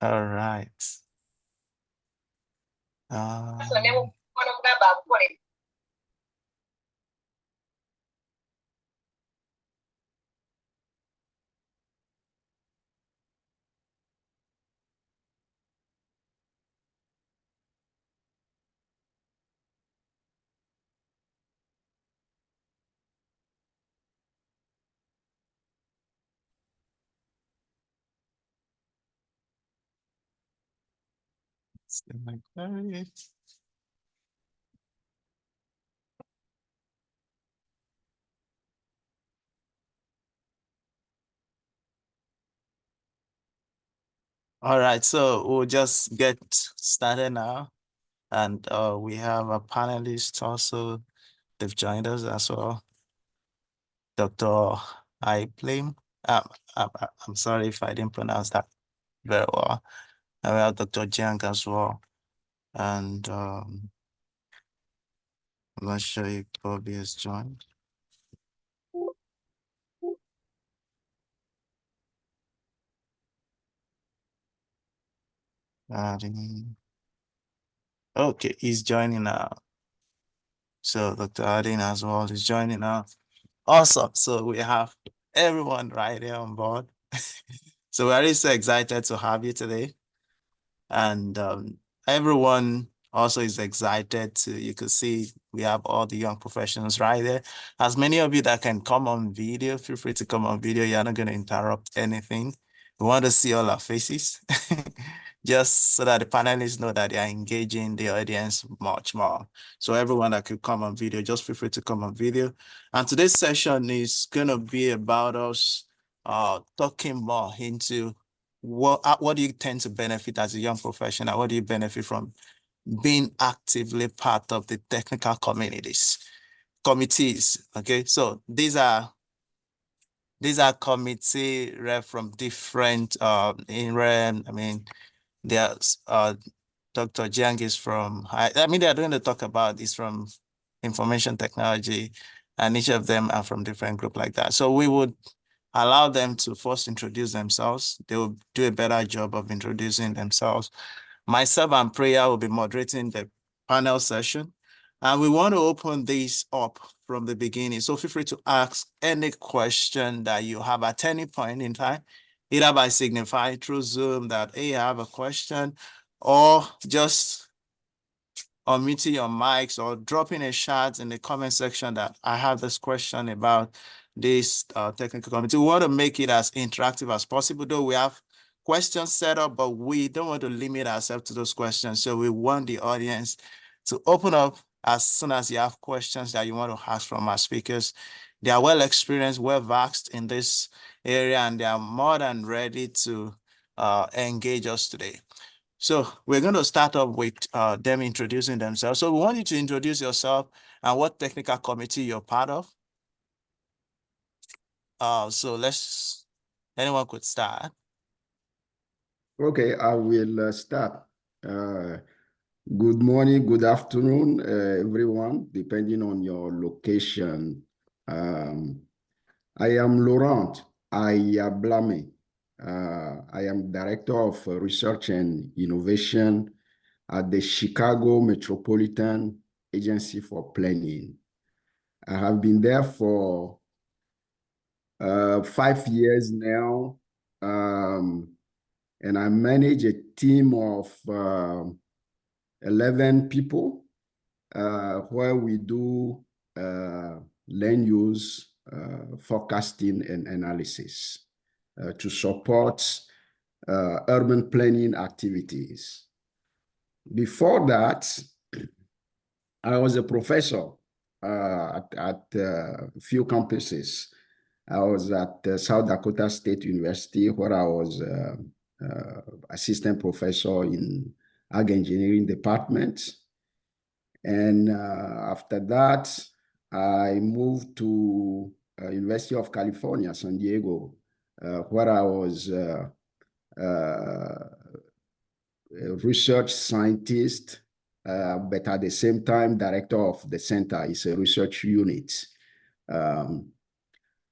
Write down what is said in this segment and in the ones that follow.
All right. Like that. All right, so we'll just get started now. And we have a panelist also. They've joined us as well. Dr. Abiablame. I'm sorry if I didn't pronounce that very well. And we have Dr. Jiang as well. And I'm not sure if Bobby has joined. Okay, he's joining now. So Dr. Hardin as well is joining now. Awesome. So we have everyone right here on board. So we're really so excited to have you today. And everyone also is excited to, you could see we have all the young professionals right there. As many of you that can come on video, feel free to come on video. You're not going to interrupt anything. We want to see all our faces, just so that the panelists know that they are engaging the audience much more. So everyone that could come on video, just feel free to come on video. And today's session is going to be about us talking more into what do you tend to benefit as a young professional? What do you benefit from being actively part of the technical committees? Okay, so these are committee rep from different I mean, there's Dr. Jiang is from, I mean, they're going to talk about is from information technology, and each of them are from different group like that. So we would allow them to first introduce themselves. They will do a better job of introducing themselves. Myself and Priya will be moderating the panel session. And we want to open this up from the beginning. So feel free to ask any question that you have at any point in time, either by signifying through Zoom that, hey, I have a question, or just unmuting your mics or dropping a chat in the comment section that I have this question about this technical committee. We want to make it as interactive as possible, though we have questions set up, but we don't want to limit ourselves to those questions. So we want the audience to open up as soon as you have questions that you want to ask from our speakers. They are well experienced, well versed in this area, and they are more than ready to engage us today. So we're going to start off with them introducing themselves. So we want you to introduce yourself and what technical committee you're part of. So anyone could start. Okay, I will start. Good morning, good afternoon, everyone, depending on your location. I am Laurent Abiablame. I am Director of Research and Innovation at the Chicago Metropolitan Agency for Planning. I have been there for 5 years now, and I manage a team of 11 people where we do land use forecasting and analysis to support urban planning activities. Before that, I was a professor at a few campuses. I was at South Dakota State University, where I was assistant professor in ag engineering department. And after that, I moved to University of California, San Diego, where I was a research scientist, but at the same time, director of the center. It's a research unit.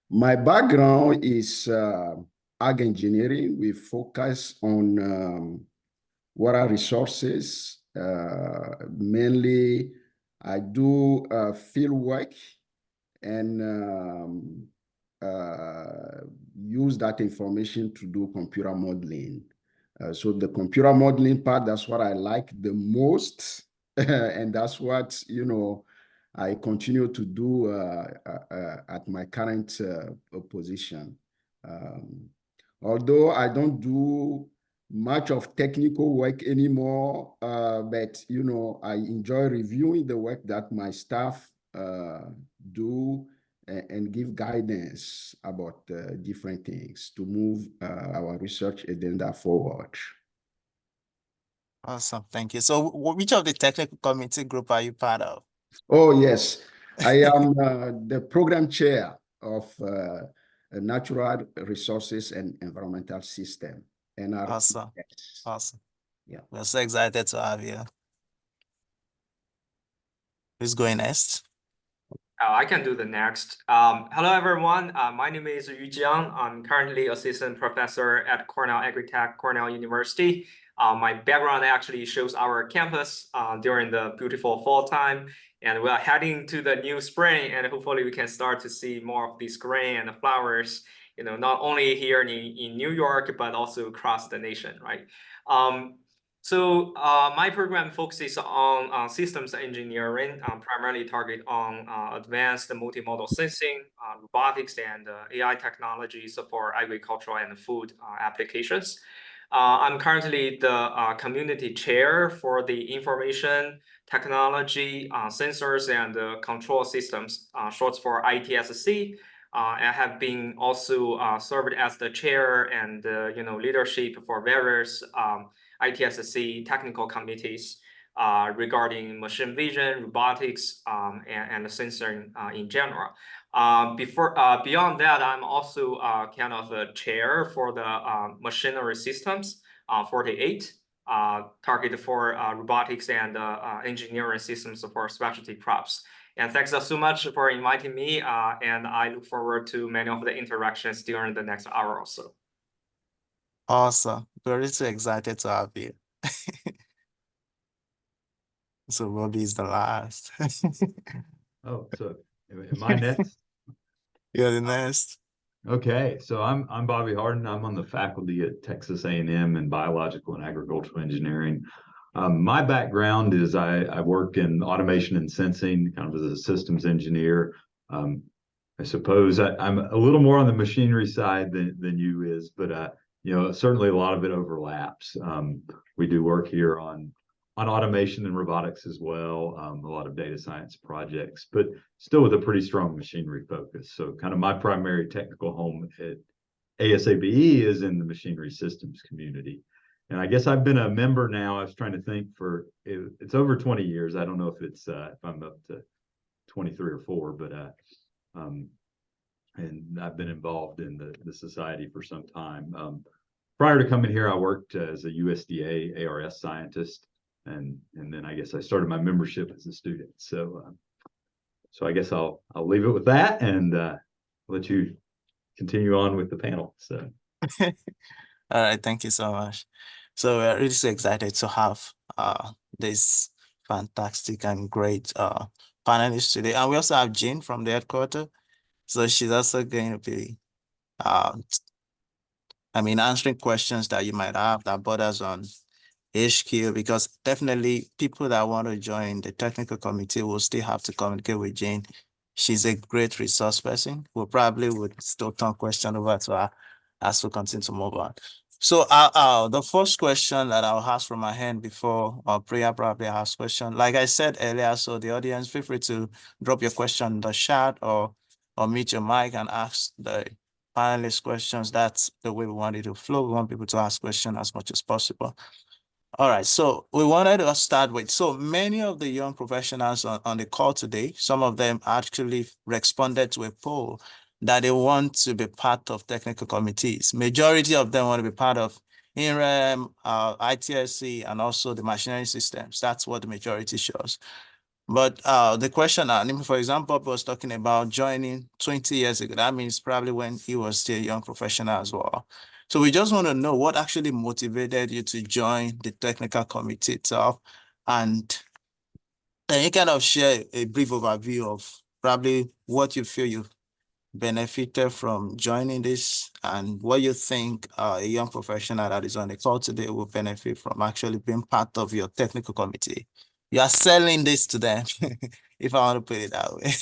My background is ag engineering. We focus on water resources. Mainly, I do field work and use that information to do computer modeling. So the computer modeling part, that's what I like the most. And that's what, I continue to do at my current position. Although I don't do much of technical work anymore, but I enjoy reviewing the work that my staff do and give guidance about different things to move our research agenda forward. Awesome, thank you. So which of the technical committee group are you part of? Oh, yes. I am the program chair of Natural Resources and Environmental System, NRES. Awesome. Yeah. We're so excited to have you. Who's going next? I can do the next. Hello, everyone. My name is Jiang. I'm currently assistant professor at Cornell Agritech, Cornell University. My background actually shows our campus during the beautiful fall time. And we are heading to the new spring, and hopefully we can start to see more of these green and the flowers, not only here in New York, but also across the nation, right? So my program focuses on systems engineering, primarily target on advanced multimodal sensing, robotics, and AI technologies for agricultural and food applications. I'm currently the community chair for the information technology, sensors, and control systems, short for ITSC. I have been also served as the chair and leadership for various ITSC technical committees regarding machine vision, robotics, and sensing in general. Beyond that, I'm also kind of a chair for the machinery systems 48, targeted for robotics and engineering systems for specialty crops. And thanks so much for inviting me, and I look forward to many of the interactions during the next hour or so. Awesome. Very so excited to have you. So Robbie is the last. Oh, so am I next? You're the next. Okay, so I'm Bobby Hardin. I'm on the faculty at Texas A&M in biological and agricultural engineering. My background is I work in automation and sensing, kind of as a systems engineer. I suppose I'm a little more on the machinery side than you is, but certainly a lot of it overlaps. We do work here on automation and robotics as well, a lot of data science projects, but still with a pretty strong machinery focus. So kind of my primary technical home at ASABE is in the machinery systems community. And I guess I've been a member now, I was trying to think it's over 20 years. I don't know if I'm up to 23 or 4, but and I've been involved in the society for some time. Prior to coming here, I worked as a USDA ARS scientist. And then I guess I started my membership as a student. So I guess I'll leave it with that and let you continue on with the panel. So all right, thank you so much. So we're really so excited to have this fantastic and great panelists today. And we also have Jean from the headquarters. So she's also going to be answering questions that you might have that borders on HQ, because definitely people that want to join the technical committee will still have to communicate with Jane. She's a great resource person. We probably would still turn question over to her as we continue to move on. So the first question that I'll ask from my hand before Priya probably asks question, like I said earlier, so the audience, feel free to drop your question in the chat or mute your mic and ask the panelist questions. That's the way we want it to flow. We want people to ask questions as much as possible. All right, so we wanted to start with, so many of the young professionals on the call today, some of them actually responded to a poll that they want to be part of technical committees. Majority of them want to be part of INREM, ITSC, and also the machinery systems. That's what the majority shows. But the question, for example, Bob was talking about joining 20 years ago. That means probably when he was still a young professional as well. So we just want to know what actually motivated you to join the technical committee itself, and then you kind of share a brief overview of probably what you feel you benefited from joining this and what you think a young professional that is on the call today will benefit from actually being part of your technical committee. You are selling this to them, if I want to put it that way.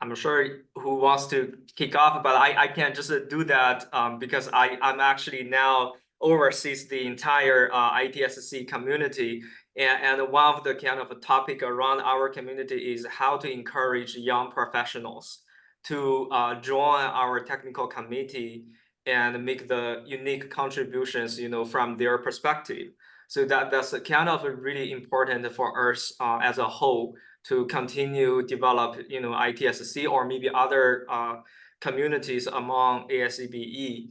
I'm sure who wants to kick off, but I can't just do that because I'm actually now oversees the entire ITSC community. And one of the kind of a topic around our community is how to encourage young professionals to join our technical committee and make the unique contributions, from their perspective. So that's kind of really important for us as a whole to continue develop, ITSC or maybe other communities among ASABE.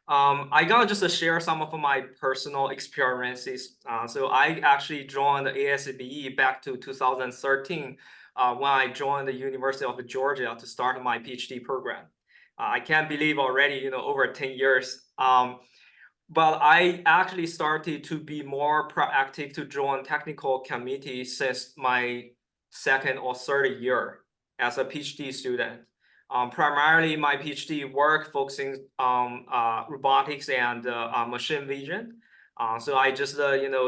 I gotta just share some of my personal experiences. So I actually joined the ASABE back to 2013 when I joined the University of Georgia to start my PhD program. I can't believe already, over 10 years. But I actually started to be more proactive to join technical committees since my second or third year as a PhD student. Primarily, my PhD work focusing on robotics and machine vision. So I just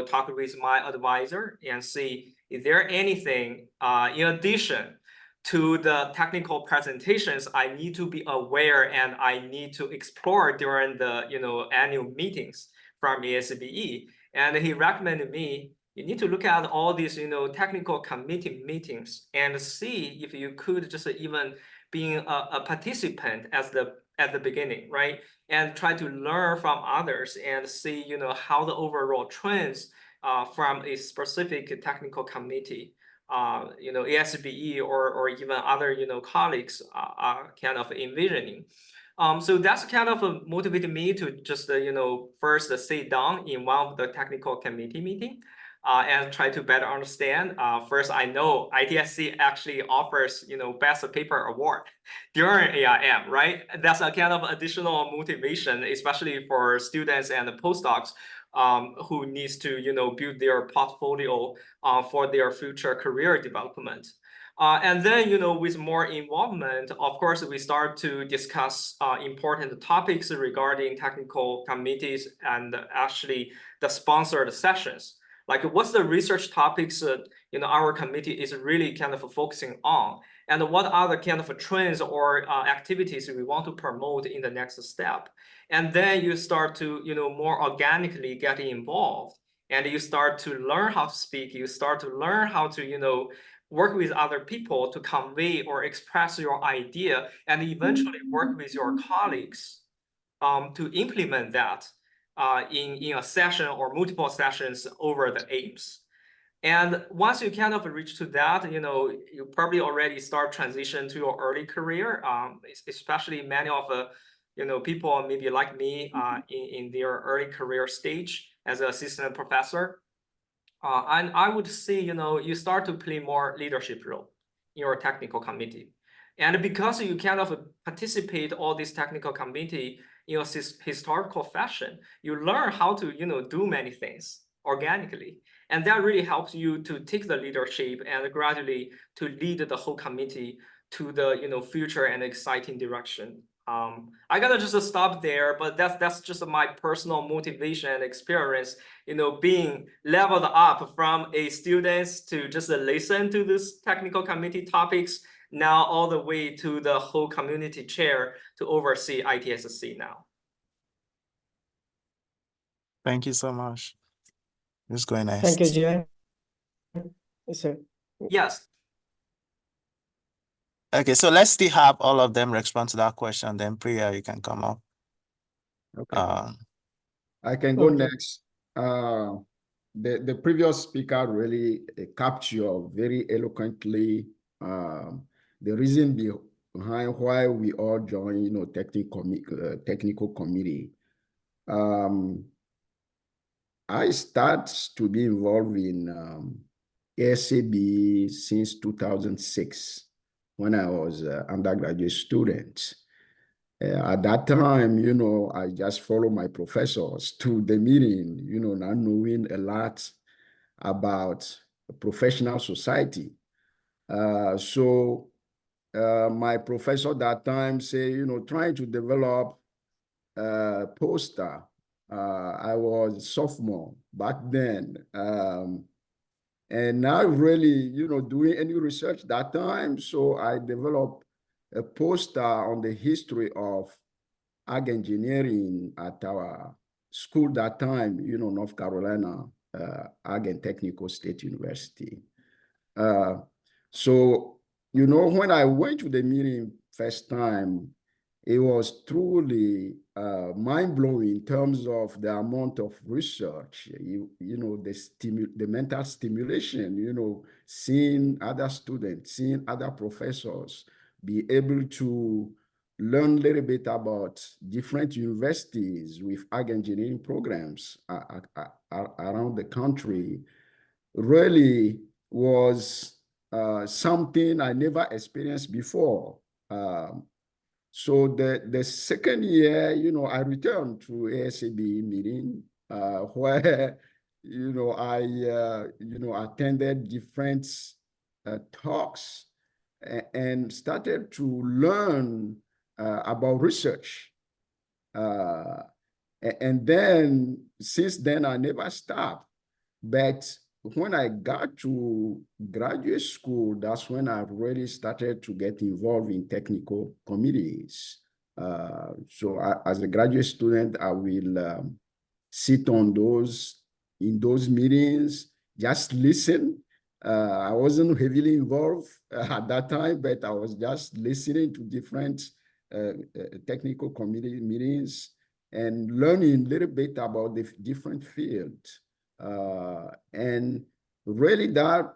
talk with my advisor and see is there anything in addition to the technical presentations I need to be aware and I need to explore during the annual meetings from ASABE. And he recommended me, you need to look at all these technical committee meetings and see if you could just even being a participant at the beginning, right? And try to learn from others and see how the overall trends from a specific technical committee ASBE or even other colleagues are kind of envisioning. So that's kind of motivated me to just first sit down in one of the technical committee meeting and try to better understand. First, I know ITSC actually offers best paper award during AIM, right? That's a kind of additional motivation, especially for students and postdocs who needs to build their portfolio for their future career development. And then, with more involvement, of course, we start to discuss important topics regarding technical committees and actually the sponsored sessions. Like what's the research topics our committee is really kind of focusing on, and what are the kind of trends or activities we want to promote in the next step. And then you start to more organically get involved, and you start to learn how to speak. You start to learn how to work with other people to convey or express your idea, and eventually work with your colleagues to implement that in a session or multiple sessions over the AIMS. And once you kind of reach to that, you probably already start transition to your early career, especially many of the people maybe like me in their early career stage as an assistant professor. And I would say, you start to play more leadership role in your technical committee. And because you kind of participate all this technical committee in a historical fashion, you learn how to, do many things organically. And that really helps you to take the leadership and gradually to lead the whole committee to the, future and exciting direction. I gotta just stop there, but that's just my personal motivation and experience, being leveled up from a student to just listen to this technical committee topics, now all the way to the whole community chair to oversee ITSC now. Thank you so much. Who's going next? Thank you, Jiang. So, Yes. Okay, so let's still have all of them respond to that question. Then Priya, you can come up. Okay. I can go okay. next. The previous speaker really captured very eloquently the reason behind why we all join, technical committee. I start to be involved in ASABE since 2006, when I was an undergraduate student. At that time, you know, I just follow my professors to the meeting, you know, not knowing a lot about professional society. So my professor that time say, you know, trying to develop a poster. I was sophomore back then. And not really, you know, doing any research that time. So I developed a poster on the history of ag engineering at our school that time, you know, North Carolina, Ag and Technical State University. So, you know, when I went to the meeting first time, it was truly mind-blowing in terms of the amount of research, you know, the mental stimulation, you know, seeing other students, seeing other professors be able to learn a little bit about different universities with ag engineering programs around the country really was something I never experienced before. So the second year, you know, I returned to ASABE meeting where, you know, I, you know, attended different talks and started to learn about research. And then since then, I never stopped. But when I got to graduate school, that's when I really started to get involved in technical committees. So as a graduate student, I will sit on in those meetings, just listen. I wasn't heavily involved at that time, but I was just listening to different technical committee meetings and learning a little bit about the different fields. And really that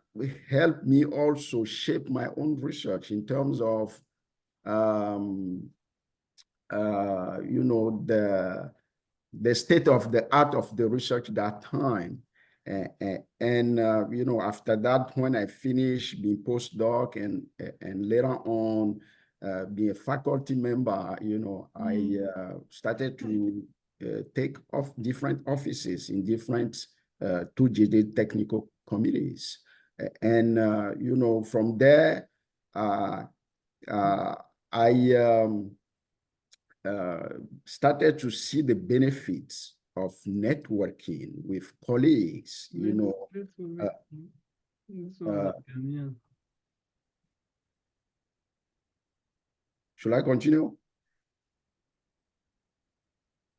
helped me also shape my own research in terms of, you know, the state of the art of the research that time. And you know, after that, when I finished being postdoc and later on being a faculty member, you know, I started to take off different offices in different 2GD technical committees. And, you know, from there, I started to see the benefits of networking with colleagues, you know. Should I continue?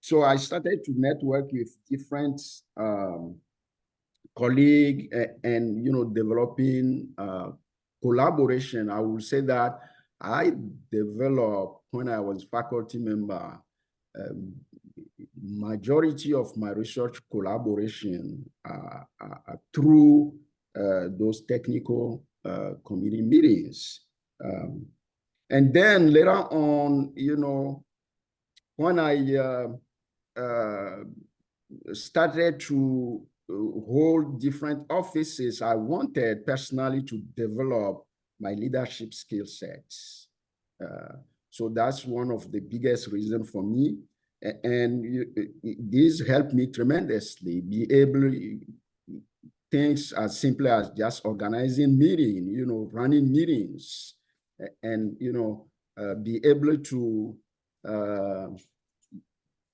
So I started to network with different colleagues and, you know, developing collaboration. I will say that I developed, when I was faculty member, majority of my research collaboration through those technical committee meetings. And then later on, you know, when I started to hold different offices, I wanted personally to develop my leadership skill sets. So that's one of the biggest reasons for me. And this helped me tremendously, be able, things as simple as just organizing meetings, you know, running meetings, and, you know, be able to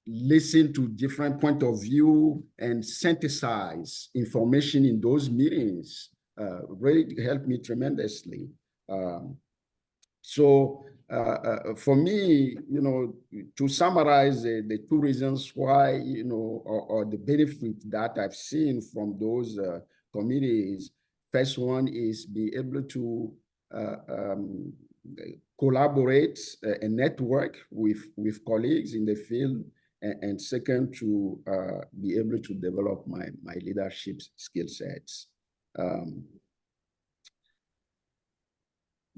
listen to different point of view and synthesize information in those meetings really helped me tremendously. So for me, you know, to summarize the two reasons why, you know, or the benefit that I've seen from those committees, first one is be able to collaborate and network with colleagues in the field, and second, to be able to develop my leadership skill sets.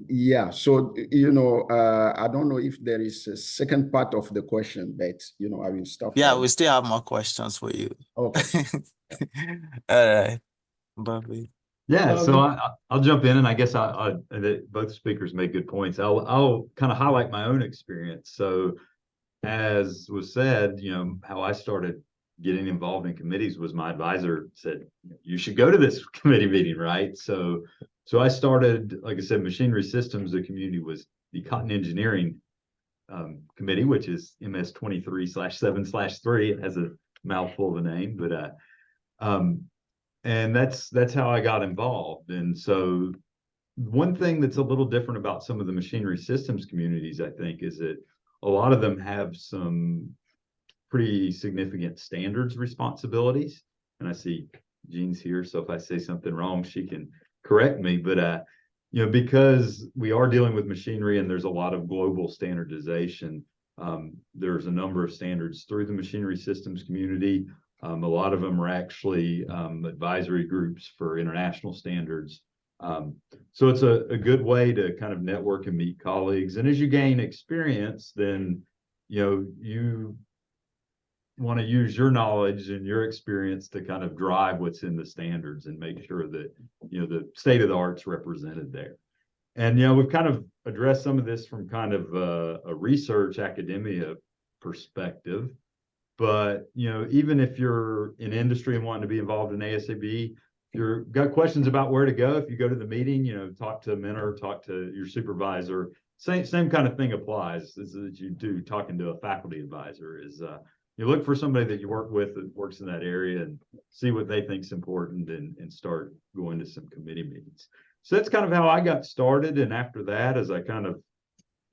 Yeah, so, you know, I don't know if there is a second part of the question, but, you know, I will stop. Yeah, we still have more questions for you. Okay. All right, Bobby. Yeah, so Um, I'll jump in, and I guess both speakers make good points. I'll kind of highlight my own experience. So, as was said, how I started getting involved in committees was my advisor said, you should go to this committee meeting, right? So I started, like I said, machinery systems. The community was the cotton engineering committee, which is MS 23/7/3. It has a mouthful of a name, but and that's how I got involved. And so one thing that's a little different about some of the machinery systems communities, I think, is that a lot of them have some pretty significant standards responsibilities. And I see Jean's here, so if I say something wrong, she can correct me. But because we are dealing with machinery and there's a lot of global standardization, there's a number of standards through the machinery systems community. A lot of them are actually advisory groups for international standards. So it's a good way to kind of network and meet colleagues. And as you gain experience, then you want to use your knowledge and your experience to kind of drive what's in the standards and make sure that the state of the art's represented there. And we've kind of addressed some of this from kind of a research academia perspective. But even if you're in industry and wanting to be involved in ASABE, if you've got questions about where to go, if you go to the meeting, talk to a mentor, talk to your supervisor. Same kind of thing applies as you do talking to a faculty advisor. Is you look for somebody that you work with that works in that area and see what they think is important and start going to some committee meetings. So that's kind of how I got started. And after that, as I kind of,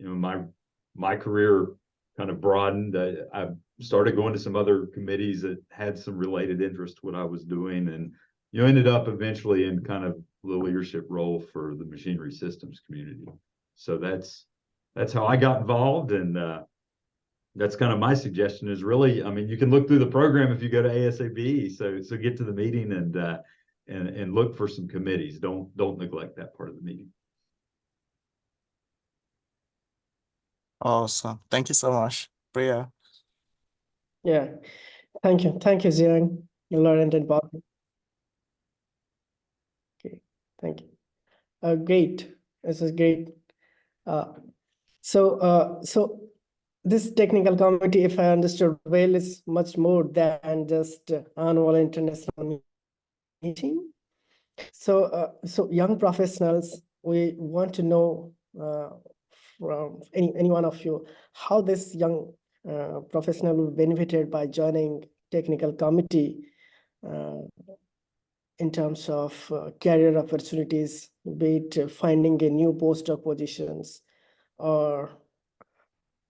my career kind of broadened, I started going to some other committees that had some related interest to what I was doing, and ended up eventually in kind of the leadership role for the machinery systems community. So that's how I got involved, and that's kind of my suggestion is really, I mean, you can look through the program if you go to ASABE, so get to the meeting and look for some committees. Don't neglect that part of the meeting. Awesome. Thank you so much, Priya. yeah, thank you, Jiang, Laurent, and Bob. Okay, thank you. Great. This is great. So this technical committee, if I understood well, is much more than just annual international meeting. So young professionals, we want to know from any one of you how this young professional will be benefited by joining technical committee in terms of career opportunities, be it finding a new postdoc positions or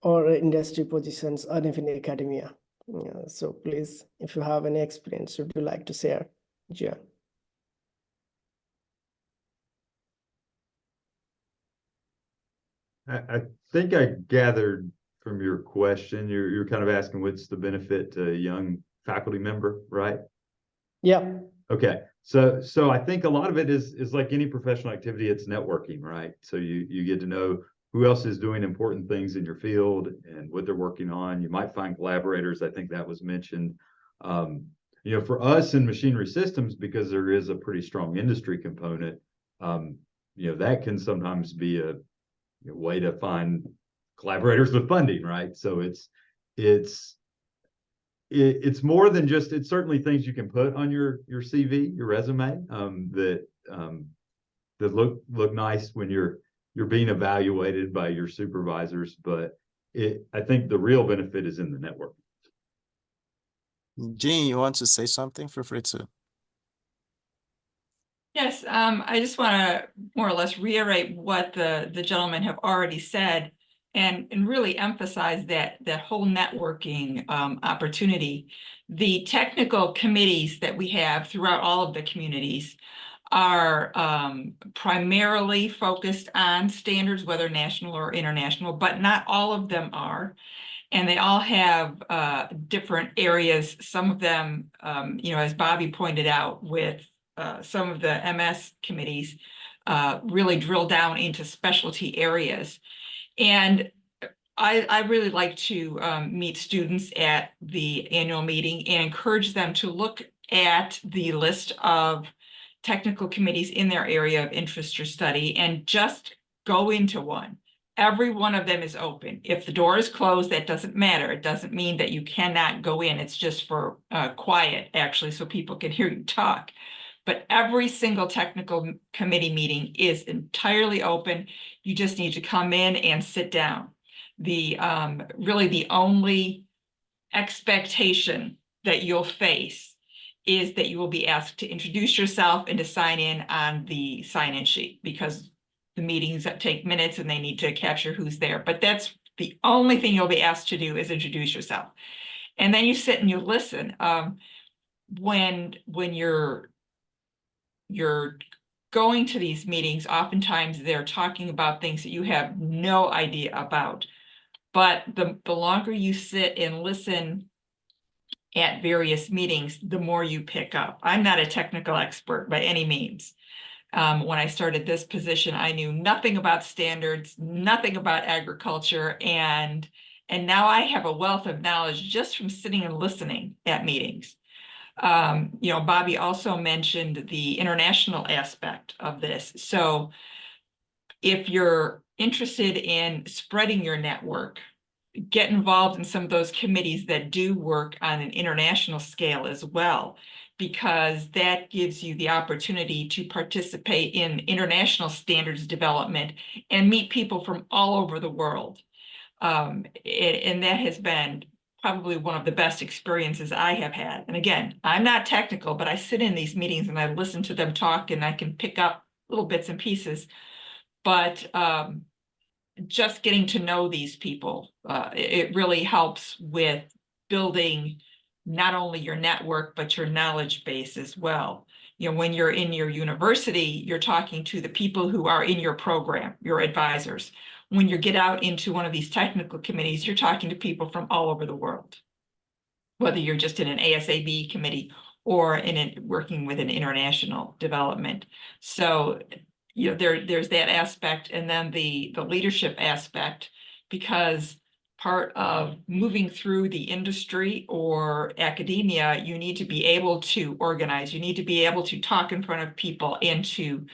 industry positions or even academia. So please, if you have any experience, would you like to share, Jiang? I think I gathered from your question, you're kind of asking what's the benefit to a young faculty member, right? Yeah. Okay. So I think a lot of it is like any professional activity, it's networking, right? So you get to know who else is doing important things in your field and what they're working on. You might find collaborators. I think that was mentioned. For us in machinery systems, because there is a pretty strong industry component, that can sometimes be a way to find collaborators with funding, right? So it's more than just, it's certainly things you can put on your CV, your resume, that look nice when you're being evaluated by your supervisors. But I think the real benefit is in the network. Jean, you want to say something? Feel free to. Yes, I just want to more or less reiterate what the gentlemen have already said and really emphasize that whole networking opportunity. The technical committees that we have throughout all of the communities are primarily focused on standards, whether national or international, but not all of them are. And they all have different areas. Some of them, as Bobby pointed out, with some of the MS committees really drill down into specialty areas. And I really like to meet students at the annual meeting and encourage them to look at the list of technical committees in their area of interest or study and just go into one. Every one of them is open. If the door is closed, that doesn't matter. It doesn't mean that you cannot go in. It's just for quiet, actually, so people can hear you talk. But every single technical committee meeting is entirely open. You just need to come in and sit down. Really the only expectation that you'll face is that you will be asked to introduce yourself and to sign in on the sign-in sheet, because the meetings that take minutes and they need to capture who's there. But that's the only thing you'll be asked to do, is introduce yourself. And then you sit and you listen. When you're going to these meetings, oftentimes they're talking about things that you have no idea about. But the longer you sit and listen at various meetings, the more you pick up. I'm not a technical expert by any means. When I started this position, I knew nothing about standards, nothing about agriculture, and now I have a wealth of knowledge just from sitting and listening at meetings. Bobby also mentioned the international aspect of this. So if you're interested in spreading your network, get involved in some of those committees that do work on an international scale as well, because that gives you the opportunity to participate in international standards development and meet people from all over the world. And that has been probably one of the best experiences I have had. And again, I'm not technical, but I sit in these meetings and I listen to them talk and I can pick up little bits and pieces. But just getting to know these people, it really helps with building not only your network, but your knowledge base as well. When you're in your university, you're talking to the people who are in your program, your advisors. When you get out into one of these technical committees, you're talking to people from all over the world, whether you're just in an ASABE committee or working with an international development. So there's that aspect, and then the leadership aspect, because part of moving through the industry or academia, you need to be able to organize. You need to be able to talk in front of people and to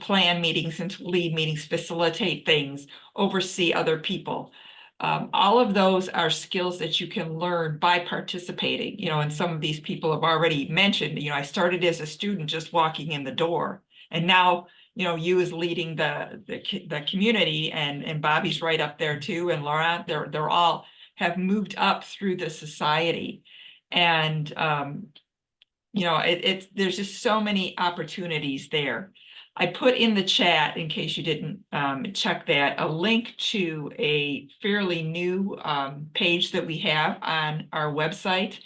plan meetings and to lead meetings, facilitate things, oversee other people. All of those are skills that you can learn by participating. And some of these people have already mentioned, I started as a student just walking in the door, and now you as leading the community, and Bobby's right up there too, and Laurent, they're all have moved up through the society. And there's just so many opportunities there. I put in the chat, in case you didn't check that, a link to a fairly new page that we have on our website,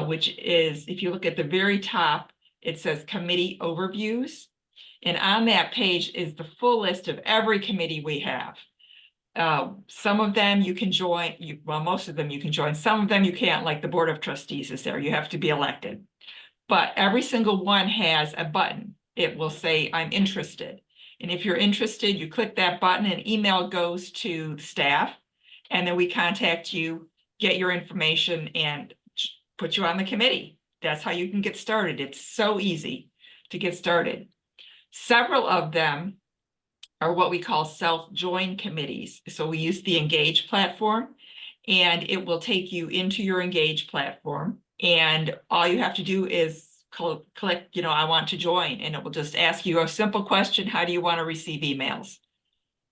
which is, if you look at the very top, it says committee overviews. And on that page is the full list of every committee we have. Some of them you can join, most of them you can join. Some of them you can't, like the Board of Trustees is there. You have to be elected. But every single one has a button. It will say, I'm interested. And if you're interested, you click that button, and email goes to staff. And then we contact you, get your information, and put you on the committee. That's how you can get started. It's so easy to get started. Several of them are what we call self-join committees. So we use the Engage platform, and it will take you into your Engage platform. And all you have to do is click, I want to join, and it will just ask you a simple question. How do you want to receive emails?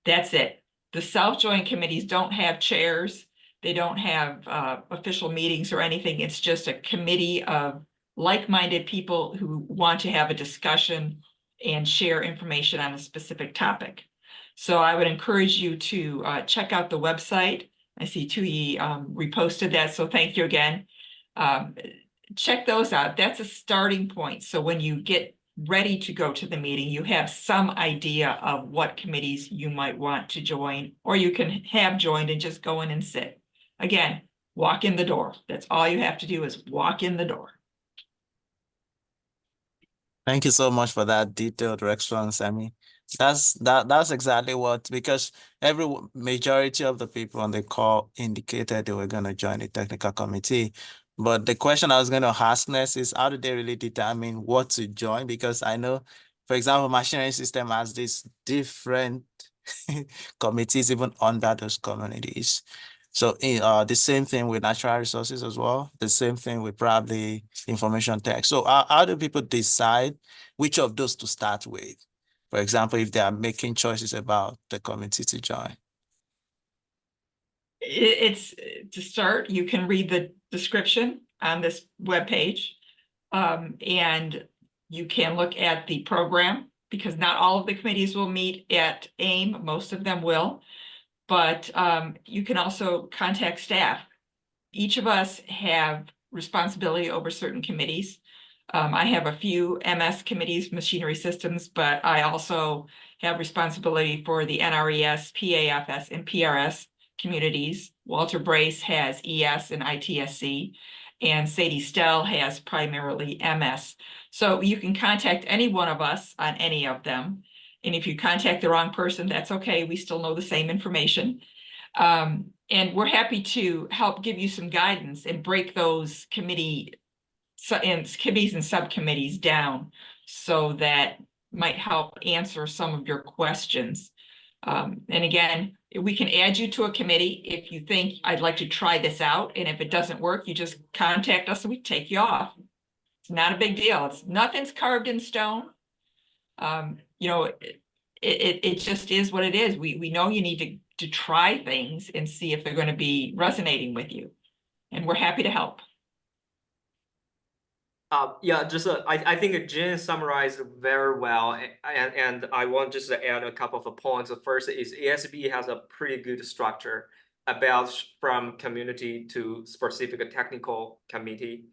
That's it. The self-join committees don't have chairs. They don't have official meetings or anything. It's just a committee of like-minded people who want to have a discussion and share information on a specific topic. So I would encourage you to check out the website. I see Tuyi reposted that, so thank you again. Check those out. That's a starting point. So when you get ready to go to the meeting, you have some idea of what committees you might want to join, or you can have joined and just go in and sit. Again, walk in the door. That's all you have to do, is walk in the door. Thank you so much for that detailed response, Amy. That's exactly what, because majority of the people on the call indicated they were going to join the technical committee, But the question I was going to ask next is, how do they really determine what to join? Because I know, for example, machine learning system has these different committees even under those communities. So the same thing with natural resources as well. The same thing with probably information tech. So how do people decide which of those to start with? For example, if they are making choices about the committee to join. It's to start, you can read the description on this webpage. And you can look at the program, because not all of the committees will meet at AIM, most of them will. But you can also contact staff. Each of us have responsibility over certain committees. I have a few MS committees, machinery systems, but I also have responsibility for the NRES, PAFS, and PRS communities. Walter Brace has ES and ITSC, and Sadie Stell has primarily MS. So you can contact any one of us on any of them. And if you contact the wrong person, that's okay. We still know the same information. And we're happy to help give you some guidance and break those committees and subcommittees down, so that might help answer some of your questions. And again, we can add you to a committee if you think, I'd like to try this out. And if it doesn't work, you just contact us and we take you off. It's not a big deal. Nothing's carved in stone. You know, it just is what it is. We know you need to try things and see if they're going to be resonating with you. And we're happy to help. Yeah, just I think Jiang summarized very well, and I want just to add a couple of points. The first is ASABE has a pretty good structure about from community to specific technical committee.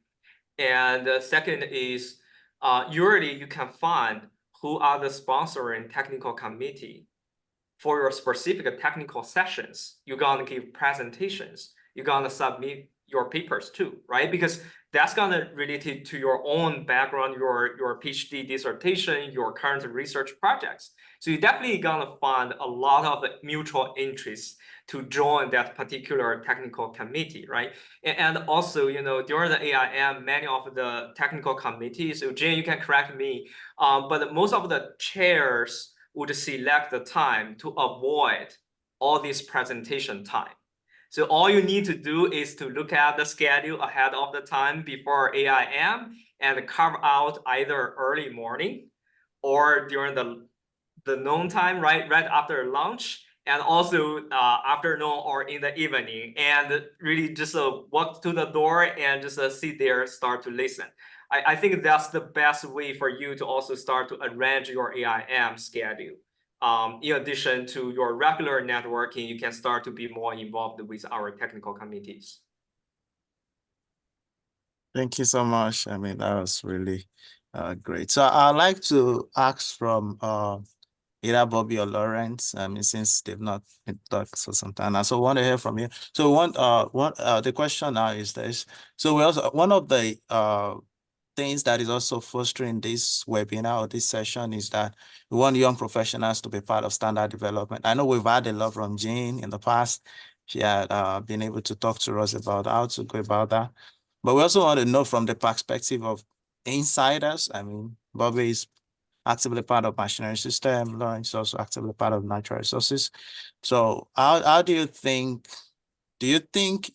And the second is usually you can find who are the sponsoring technical committee for your specific technical sessions. You're gonna give presentations. You're gonna submit your papers too, right? Because that's gonna relate to your own background, your PhD dissertation, your current research projects. So you're definitely gonna find a lot of mutual interests to join that particular technical committee, right? And also, you know, during the AIM, many of the technical committees, so Jiang, you can correct me, but most of the chairs would select the time to avoid all this presentation time. So all you need to do is to look at the schedule ahead of the time before AIM and carve out either early morning or during the noon time, right after lunch, and also afternoon or in the evening, and really just walk to the door and just sit there, start to listen. I think that's the best way for you to also start to arrange your AIM schedule. In addition to your regular networking, you can start to be more involved with our technical committees. Thank you so much. I mean, that was really great. So I'd like to ask from either Bobby or Laurent, I mean, since they've not been talked for some time now. So I want to hear from you. So the question now is this. So we also, one of the things that is also fostering this webinar or this session is that we want young professionals to be part of standard development. I know we've had a lot from Jiang in the past. She had been able to talk to us about how to go about that. But we also want to know from the perspective of insiders. I mean, Bobby is actively part of machinery system. Laurent is also actively part of natural resources. So how do you think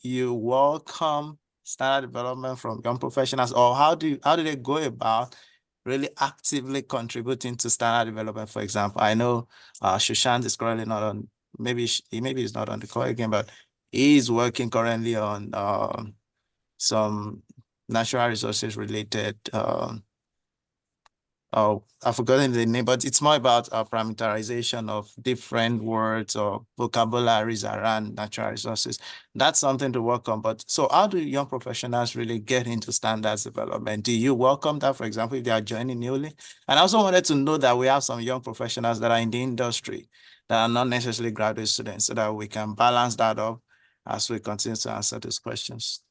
you welcome standard development from young professionals, or how do they go about really actively contributing to standard development? For example, I know Sushant is currently not on, maybe he's not on the call again, but he's working currently on some natural resources related I've forgotten the name, but it's more about parameterization of different words or vocabularies around natural resources. That's something to work on. But so how do young professionals really get into standards development? Do you welcome that, for example, if they are joining newly? And I also wanted to know that we have some young professionals that are in the industry that are not necessarily graduate students, so that we can balance that up as we continue to answer these questions.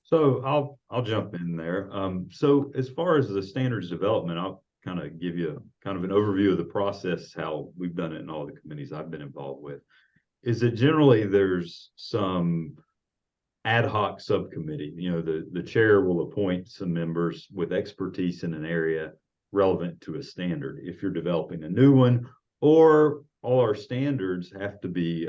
So I'll jump in there. So as far as the standards development, I'll kind of give you kind of an overview of the process, how we've done it in all the committees I've been involved with. Is that generally there's some ad hoc subcommittee. You know, the chair will appoint some members with expertise in an area relevant to a standard. If you're developing a new one, or all our standards have to be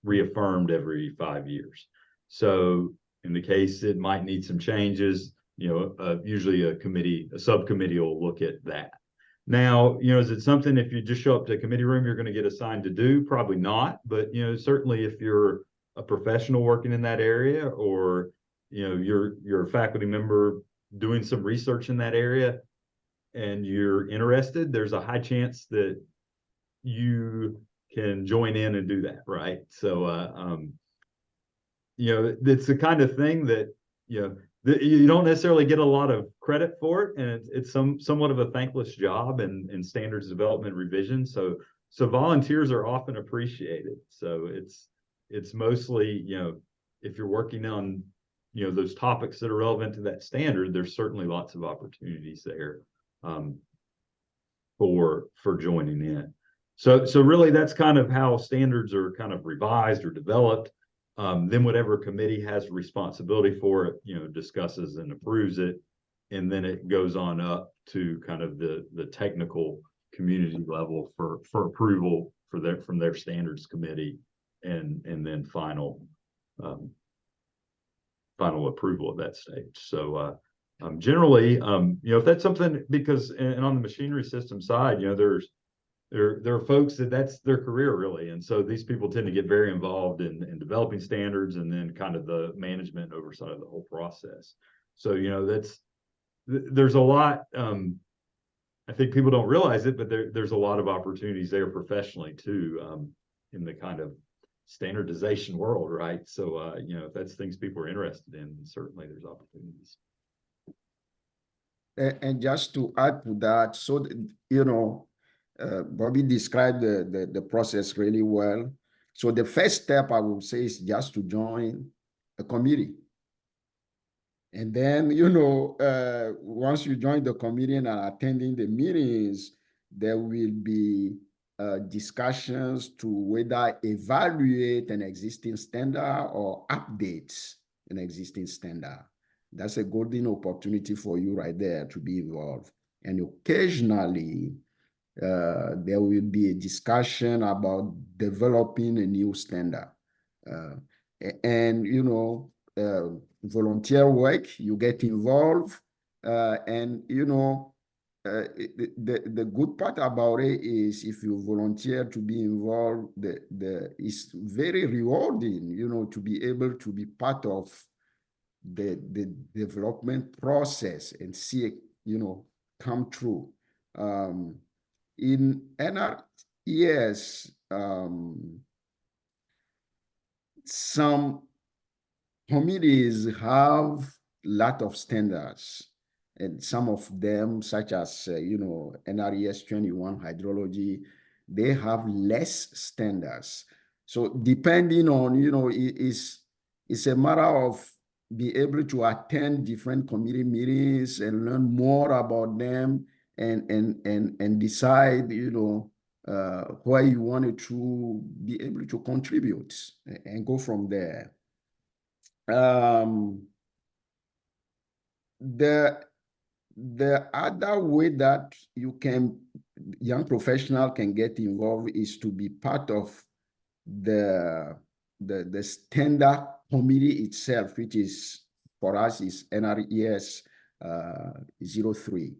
reaffirmed every 5 years. So in the case it might need some changes, you know, usually a subcommittee will look at that. Now, you know, is it something if you just show up to a committee room, you're going to get assigned to do? Probably not. But, you know, certainly if you're a professional working in that area, or, you know, you're a faculty member doing some research in that area and you're interested, there's a high chance that you can join in and do that, right? So, you know, it's the kind of thing that, you know, you don't necessarily get a lot of credit for it, and it's somewhat of a thankless job in standards development revision. So volunteers are often appreciated. So it's mostly, you know, if you're working on, you know, those topics that are relevant to that standard, there's certainly lots of opportunities there for joining in. So really that's kind of how standards are kind of revised or developed. Then whatever committee has responsibility for it, you know, discusses and approves it, and then it goes on up to kind of the technical community level for approval from their standards committee, and then final approval at that stage. So generally, you know, if that's something, because and on the machinery system side, you know, there are folks that's their career really, and so these people tend to get very involved in developing standards and then kind of the management oversight of the whole process. So, you know, there's a lot. I think people don't realize it, but there's a lot of opportunities there professionally too, in the kind of standardization world, right? So, you know, if that's things people are interested in, certainly there's opportunities. And just to add to that, so you know, Bobby described the process really well. So the first step I would say is just to join a committee. And then, you know, once you join the committee and are attending the meetings, there will be discussions to whether evaluate an existing standard or update an existing standard. That's a golden opportunity for you right there to be involved. And occasionally, there will be a discussion about developing a new standard. And, you know, volunteer work, you get involved. And, you know, the good part about it is if you volunteer to be involved, it's very rewarding, you know, to be able to be part of the development process and see it, you know, come true. In NRES, some committees have a lot of standards, and some of them, such as, you know, NRES 21 hydrology, they have less standards. So depending on, you know, it's a matter of be able to attend different committee meetings and learn more about them and decide, you know, where you wanted to be able to contribute and go from there. The other way that young professional can get involved is to be part of the standard committee itself, which is, for us, is NRES 03.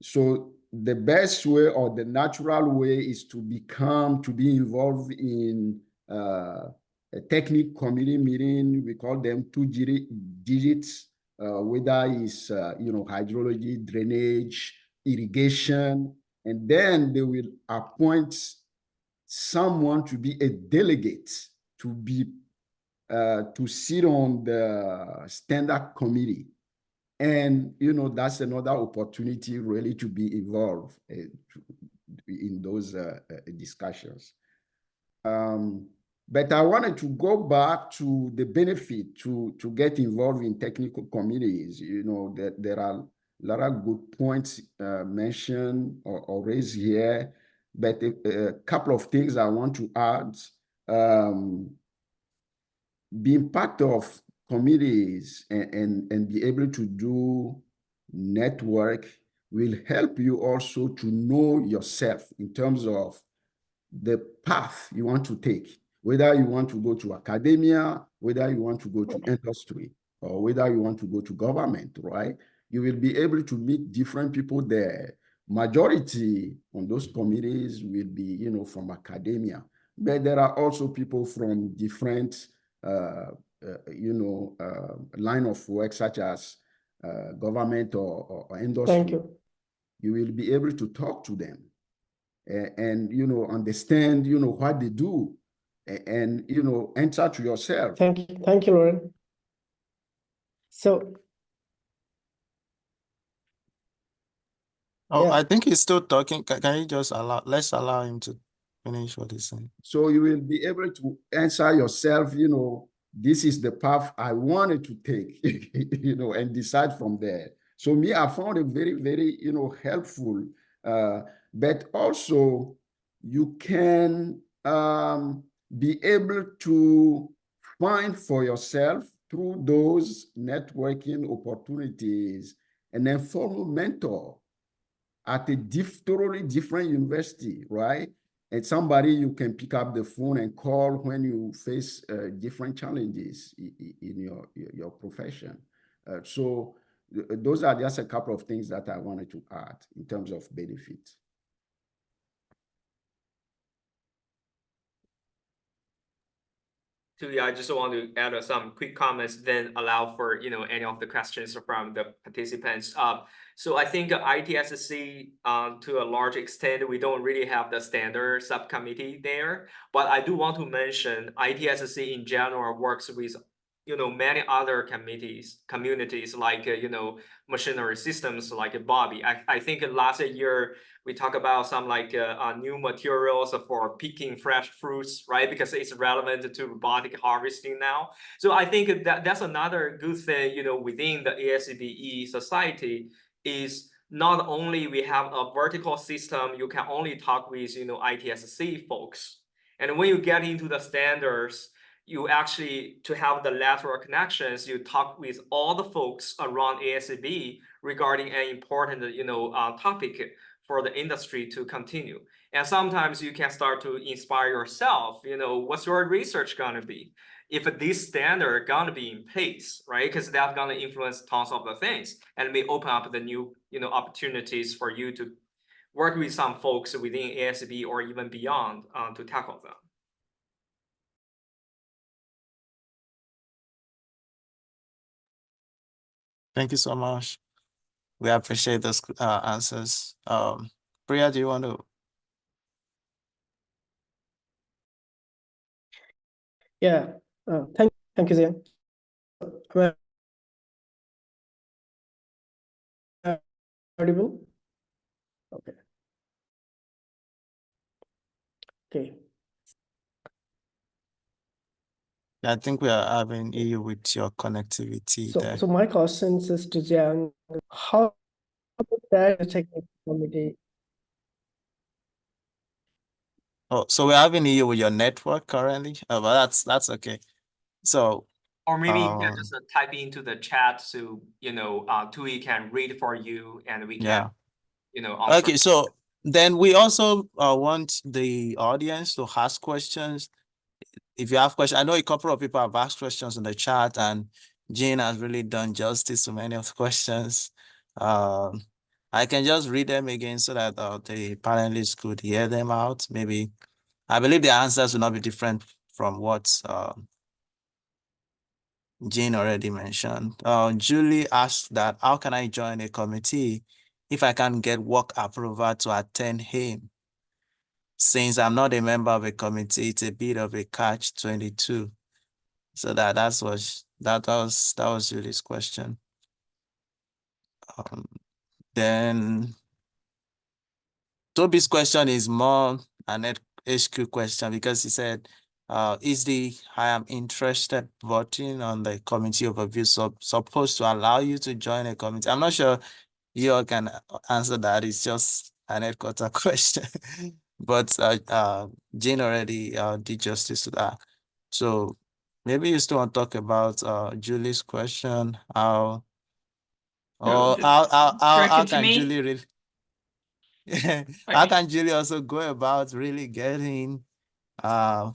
So the best way or the natural way is to be involved in a technical committee meeting. We call them 2 digits, whether it's, you know, hydrology, drainage, irrigation, and then they will appoint someone to be a delegate to sit on the standard committee. And, you know, that's another opportunity really to be involved in those discussions. But I wanted to go back to the benefit to get involved in technical committees. You know, there are a lot of good points mentioned or raised here, but a couple of things I want to add. being part of committees and be able to do network will help you also to know yourself in terms of the path you want to take, whether you want to go to academia, whether you want to go to industry, or whether you want to go to government, right? You will be able to meet different people there. Majority on those committees will be, you know, from academia, but there are also people from different, line of work, such as government or industry. Thank you. You will be able to talk to them and you know, understand, you know, what they do and, you know, answer to yourself. Thank you, Laurent. So, Oh, yeah. I think he's still talking. Can you just let's allow him to finish what he's saying? So you will be able to answer yourself, you know, this is the path I wanted to take, you know, and decide from there. So me, I found it very, very, you know, helpful. But also you can be able to find for yourself through those networking opportunities and then follow mentor at a totally different university, right? And somebody you can pick up the phone and call when you face different challenges in your profession. So those are just a couple of things that I wanted to add in terms of benefits. Yeah, I just want to add some quick comments, then allow for, you know, any of the questions from the participants. So I think ITSC, to a large extent, we don't really have the standard subcommittee there, but I do want to mention ITSC in general works with, you know, many other communities like, you know, machinery systems like Bobby. I think last year we talked about some like new materials for picking fresh fruits, right? Because it's relevant to robotic harvesting now. So I think that's another good thing, you know, within the ASABE society is not only we have a vertical system, you can only talk with, you know, ITSC folks. And when you get into the standards, you actually, to have the lateral connections, you talk with all the folks around ASABE regarding an important, you know, topic for the industry to continue. And sometimes you can start to inspire yourself, you know, what's your research gonna be? If this standard gonna be in place, right? Because that's gonna influence tons of the things and may open up the new, you know, opportunities for you to work with some folks within ASB or even beyond to tackle them. Thank you so much. We appreciate those answers. Priya, do you want to? Yeah. Thank you, Jiang. Am I audible? Okay. Okay. I think we are having issue with your connectivity there. So my question is to Jiang, how about that technical committee? Oh, so we're having issue with your network currently, but that's okay. So, or maybe you can just type into the chat so, you know, Tui can read for you and we can, yeah, you know, okay. So then we also want the audience to ask questions. If you have questions, I know a couple of people have asked questions in the chat, and Jean has really done justice to many of the questions. I can just read them again so that the panelists could hear them out. Maybe I believe the answers will not be different from what Jean already mentioned. Julie asked that, how can I join a committee if I can get work approval to attend him? Since I'm not a member of a committee, it's a bit of a catch-22. So that was Julie's question. Then Toby's question is more an HQ question because he said, is the I am interested voting on the committee overview supposed to allow you to join a committee? I'm not sure you all can answer that. It's just an headquarter question. But Jane already did justice to that. So maybe you still want to talk about Julie's question, how So, or how directed to can me? Julie really how can Julie also go about really getting work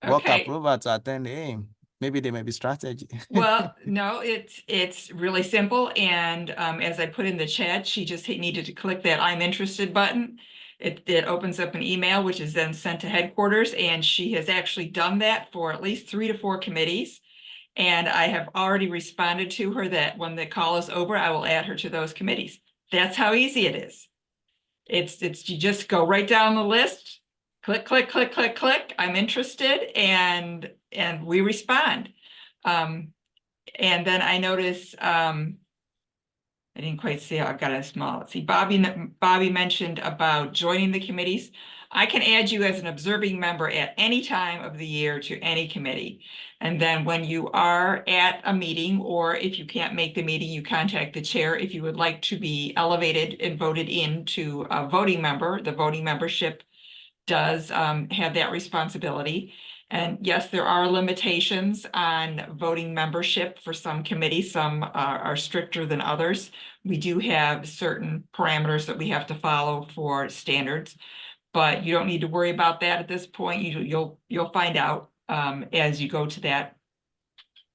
Okay. approval to attend the AIM? Maybe there may be strategy. Well, no, it's really simple. And as I put in the chat, she just needed to click that I'm interested button. It opens up an email, which is then sent to headquarters. And she has actually done that for at least 3 to 4 committees. And I have already responded to her that when the call is over, I will add her to those committees. That's how easy it is. It's you just go right down the list, click, click, click, click, click. I'm interested, and we respond. And then I notice, I didn't quite see, I've got a small, let's see, Bobby mentioned about joining the committees. I can add you as an observing member at any time of the year to any committee. And then when you are at a meeting, or if you can't make the meeting, you contact the chair. If you would like to be elevated and voted into a voting member, the voting membership does have that responsibility. And yes, there are limitations on voting membership for some committees. Some are stricter than others. We do have certain parameters that we have to follow for standards, but you don't need to worry about that at this point. You'll find out as you go to that.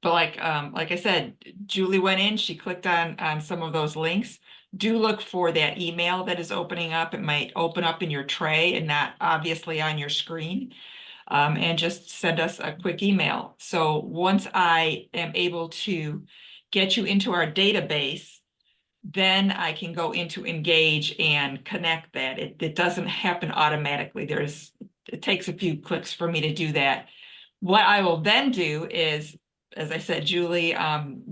But like I said, Julie went in, she clicked on some of those links. Do look for that email that is opening up. It might open up in your tray and not obviously on your screen. And just send us a quick email. So once I am able to get you into our database, then I can go into Engage and connect that. It doesn't happen automatically. It takes a few clicks for me to do that. What I will then do is, as I said, Julie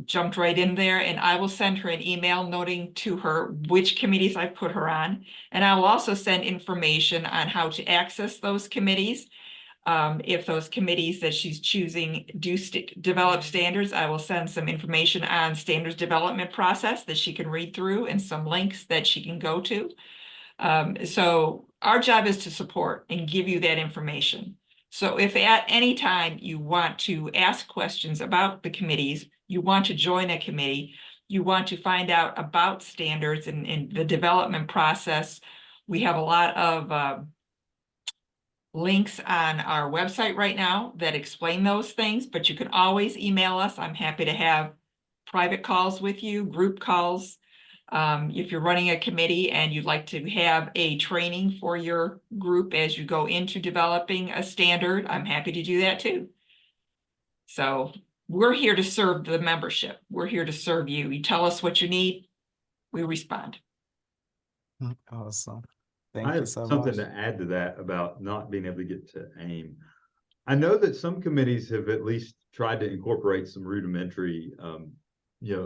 jumped right in there, and I will send her an email noting to her which committees I've put her on. And I will also send information on how to access those committees. If those committees that she's choosing do develop standards, I will send some information on standards development process that she can read through and some links that she can go to. So our job is to support and give you that information. So if at any time you want to ask questions about the committees, you want to join a committee, you want to find out about standards and the development process, we have a lot of links on our website right now that explain those things, but you can always email us. I'm happy to have private calls with you, group calls. If you're running a committee and you'd like to have a training for your group as you go into developing a standard, I'm happy to do that too. So we're here to serve the membership. We're here to serve you. You tell us what you need, we respond. Awesome. I Thank you have so something much. to add to that about not being able to get to AIM. I know that some committees have at least tried to incorporate some rudimentary,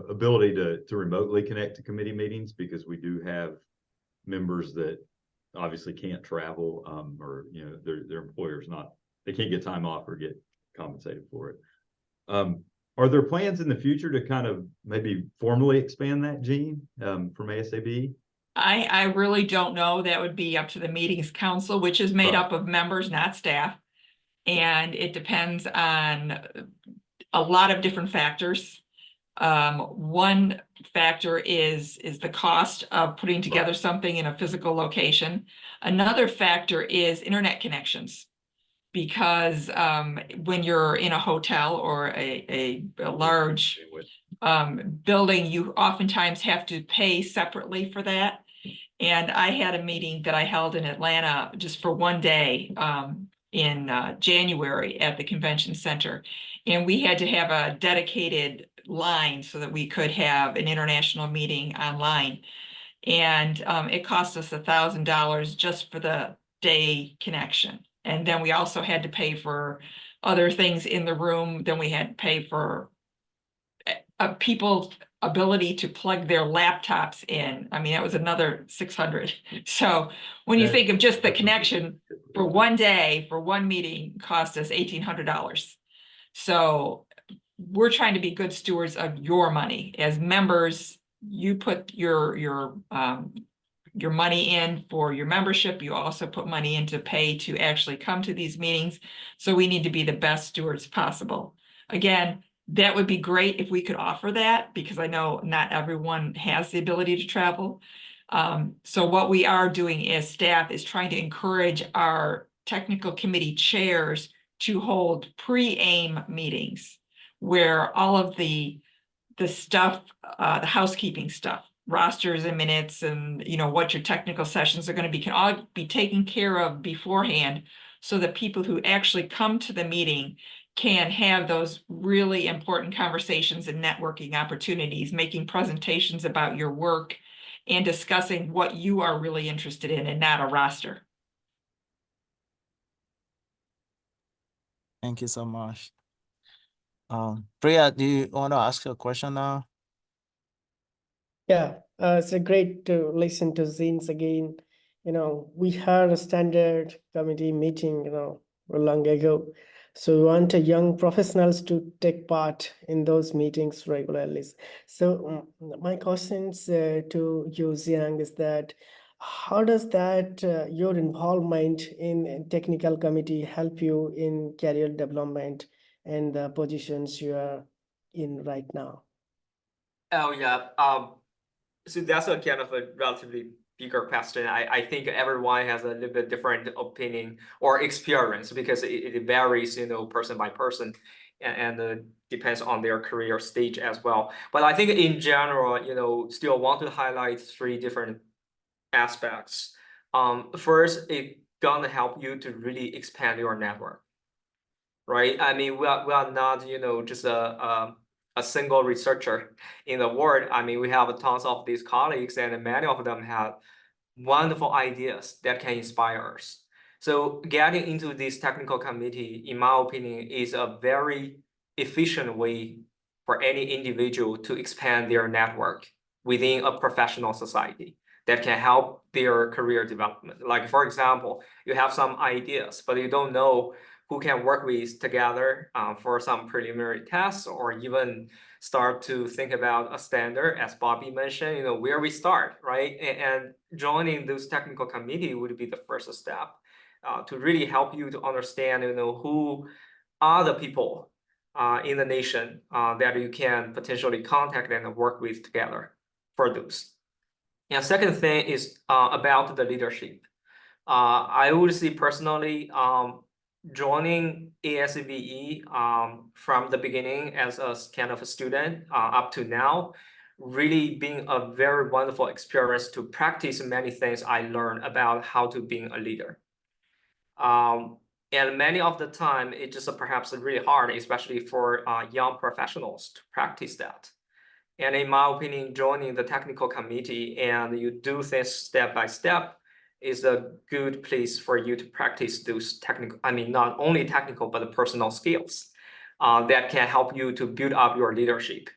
ability to remotely connect to committee meetings, because we do have members that obviously can't travel, or their employer's they can't get time off or get compensated for it. Are there plans in the future to kind of maybe formally expand that, Jean, from ASABE? I really don't know. That would be up to the meetings council, which is made up of members, not staff. And it depends on a lot of different factors. One factor is the cost of putting together something in a physical location. Another factor is internet connections, because when you're in a hotel or a large building, you oftentimes have to pay separately for that. And I had a meeting that I held in Atlanta just for one day in January at the convention center. And we had to have a dedicated line so that we could have an international meeting online. And it cost us $1,000 just for the day connection. And then we also had to pay for other things in the room. Then we had to pay for people's ability to plug their laptops in. I mean, that was another $600. So when you think of just the connection for one day, for one meeting, cost us $1,800. So we're trying to be good stewards of your money. As members, you put your money in for your membership. You also put money in to pay to actually come to these meetings. So we need to be the best stewards possible. Again, that would be great if we could offer that, because I know not everyone has the ability to travel. So what we are doing as staff is trying to encourage our technical committee chairs to hold pre-AIM meetings where all of the stuff, the housekeeping stuff, rosters and minutes and what your technical sessions are going to be, can all be taken care of beforehand, so that people who actually come to the meeting can have those really important conversations and networking opportunities, making presentations about your work and discussing what you are really interested in and not a roster. Thank you so much. Priya, do you want to ask a question now? Yeah, it's a great to listen to Zines again. We had a standard committee meeting, long ago. So we want young professionals to take part in those meetings regularly. So my questions to you, Jiang, is that how does that your involvement in technical committee help you in career development and the positions you are in right now? Oh yeah. So that's a kind of a relatively bigger question. I think everyone has a little bit different opinion or experience, because it varies, person by person, and depends on their career stage as well. But I think in general, still want to highlight three different aspects. First, it's gonna help you to really expand your network, right? I mean, we are not, just a single researcher in the world. I mean, we have tons of these colleagues, and many of them have wonderful ideas that can inspire us. So getting into this technical committee, in my opinion, is a very efficient way for any individual to expand their network within a professional society that can help their career development. Like, for example, you have some ideas, but you don't know who can work with together for some preliminary tests, or even start to think about a standard, as Bobby mentioned, where we start, right? And joining those technical committee would be the first step to really help you to understand, who are the people in the nation that you can potentially contact and work with together for those. And second thing is about the leadership. I would say personally, joining ASABE from the beginning as a kind of a student up to now, really being a very wonderful experience to practice many things I learned about how to being a leader. And many of the time, it's just perhaps really hard, especially for young professionals, to practice that. And in my opinion, joining the technical committee and you do things step by step is a good place for you to practice those technical, I mean, not only technical, but the personal skills that can help you to build up your leadership.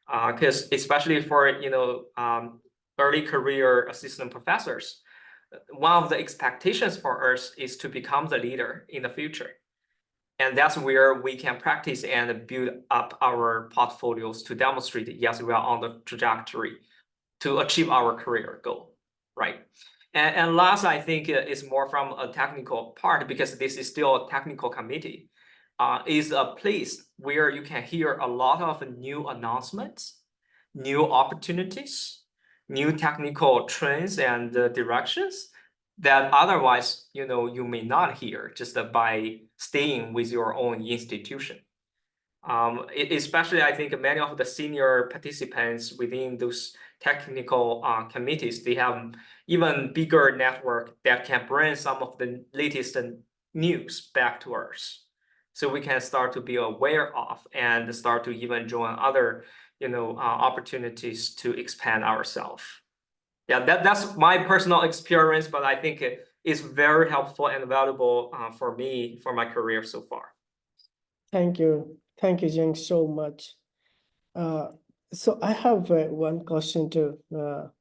Because especially for, early career assistant professors, one of the expectations for us is to become the leader in the future. And that's where we can practice and build up our portfolios to demonstrate, yes, we are on the trajectory to achieve our career goal, right? And last, I think is more from a technical part, because this is still a technical committee, is a place where you can hear a lot of new announcements, new opportunities, new technical trends and directions that otherwise, you may not hear just by staying with your own institution. Especially, I think many of the senior participants within those technical committees, they have even bigger network that can bring some of the latest news back to us. So we can start to be aware of and start to even join other, opportunities to expand ourselves. Yeah, that's my personal experience, but I think it is very helpful and valuable for me, for my career so far. Thank you. Thank you, Jiang, so much. So I have one question to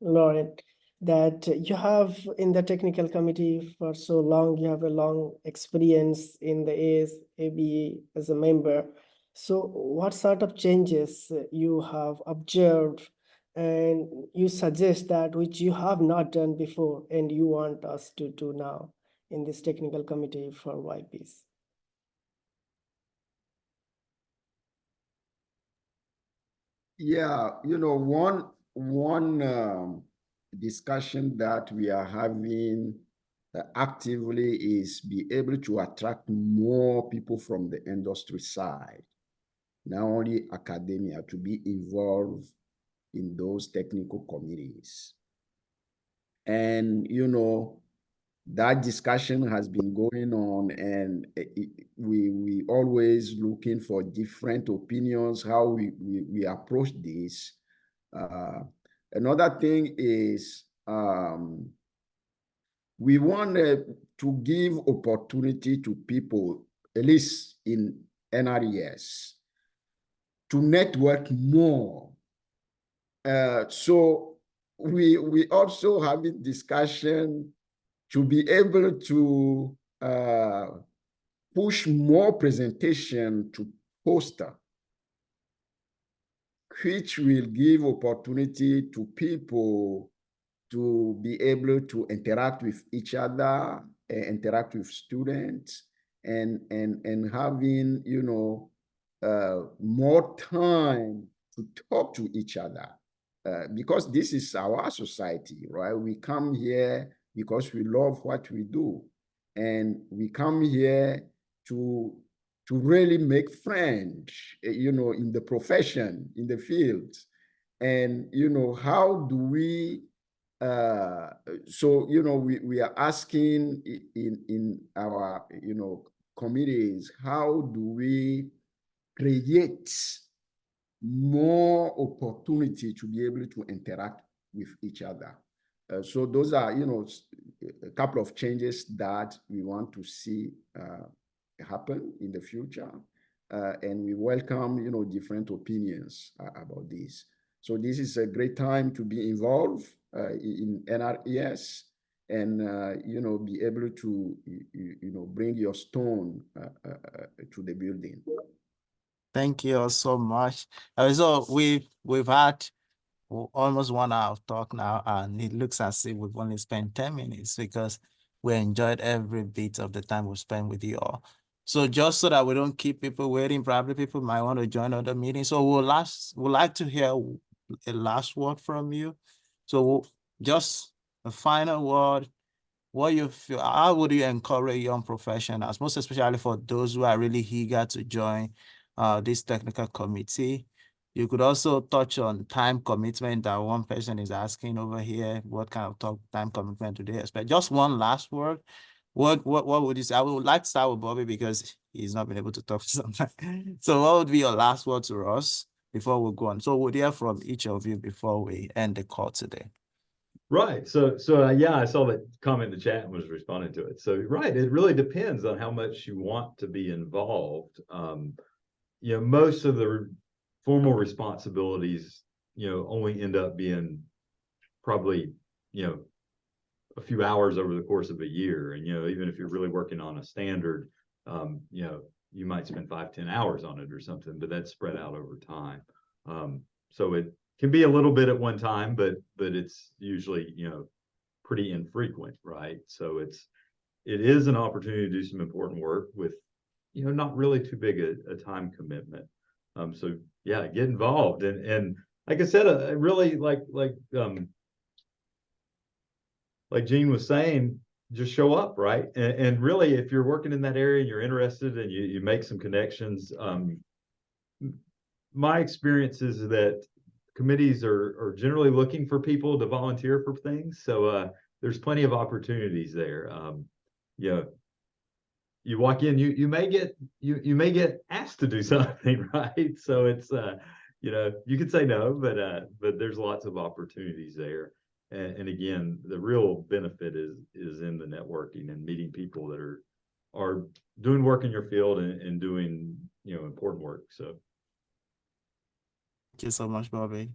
Laurent, that you have in the technical committee for so long, you have a long experience in the ASABE as a member. So what sort of changes you have observed and you suggest that which you have not done before and you want us to do now in this technical committee for YPs? Yeah, one discussion that we are having actively is be able to attract more people from the industry side, not only academia, to be involved in those technical committees. And, that discussion has been going on, and we always looking for different opinions, how we approach this. Another thing is we want to give opportunity to people, at least in NRES, to network more. So we also have a discussion to be able to push more presentation to poster, which will give opportunity to people to be able to interact with each other, interact with students, and having, more time to talk to each other. Because this is our society, right? We come here because we love what we do. And we come here to really make friends, in the profession, in the field. And, how do we, so, we are asking in our, committees, how do we create more opportunity to be able to interact with each other? So those are, a couple of changes that we want to see happen in the future. And we welcome, different opinions about this. So this is a great time to be involved in NRES and, be able to, bring your stone to the building. Thank you all so much. So we've had almost 1 hour of talk now, and it looks as if we've only spent 10 minutes because we enjoyed every bit of the time we spent with you all. So just so that we don't keep people waiting, probably people might want to join other meetings. So we'd like to hear a last word from you. So just a final word. What you feel, how would you encourage young professionals, most especially for those who are really eager to join this technical committee? You could also touch on time commitment that one person is asking over here. What kind of time commitment do they expect? Just one last word. What would you say? I would like to start with Bobby because he's not been able to talk sometimes. So what would be your last word to us before we go on? So we'll hear from each of you before we end the call today. Right. So yeah, I saw that comment in the chat and was responding to it. So right, it really depends on how much you want to be involved. Most of the formal responsibilities, only end up being probably, a few hours over the course of a year. And, even if you're really working on a standard, you might spend 5-10 hours on it or something, but that's spread out over time. So it can be a little bit at one time, but it's usually, pretty infrequent, right? So it is an opportunity to do some important work with, not really too big a time commitment. So yeah, get involved. And like I said, I really like Jean was saying, just show up, right? And really, if you're working in that area and you're interested and you make some connections, my experience is that committees are generally looking for people to volunteer for things. So there's plenty of opportunities there. You walk in, you may get asked to do something, right? So it's you could say no, but there's lots of opportunities there. And again, the real benefit is in the networking and meeting people that are doing work in your field and doing important work. So thank you so much, Bobby.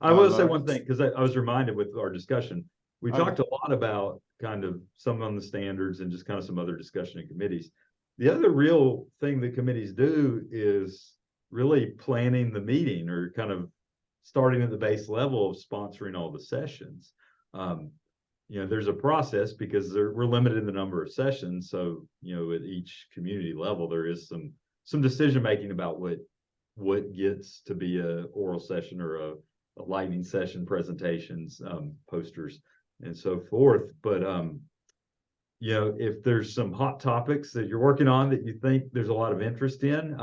I will say one thing, because I was reminded with our discussion, we Okay. talked a lot about kind of some on the standards and just kind of some other discussion in committees. The other real thing that committees do is really planning the meeting or kind of starting at the base level of sponsoring all the sessions. There's a process because we're limited in the number of sessions. So, at each community level, there is some decision making about what gets to be a oral session or a lightning session, presentations, posters, and so forth. But you know, if there's some hot topics that you're working on that you think there's a lot of interest in,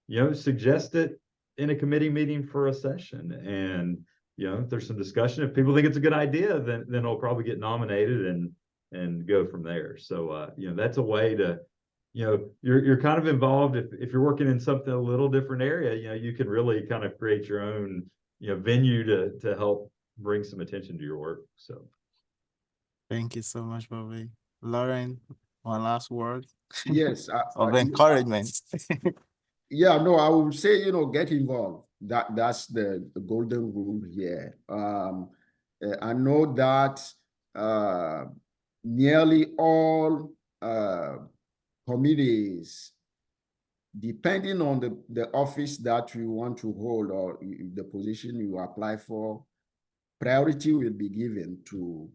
you know, suggest it in a committee meeting for a session. And, you know, if there's some discussion, if people think it's a good idea, then it'll probably get nominated and go from there. So, you know, that's a way to, you know, you're kind of involved. If you're working in something a little different area, you know, you can really kind of create your own, you know, venue to help bring some attention to your work. So. Thank you so much, Bobby. Lauren, one last word Yes. of encouragement. Yeah, no, I would say, you know, get involved. That's the golden rule here. I know that nearly all committees, depending on the office that you want to hold or the position you apply for, priority will be given to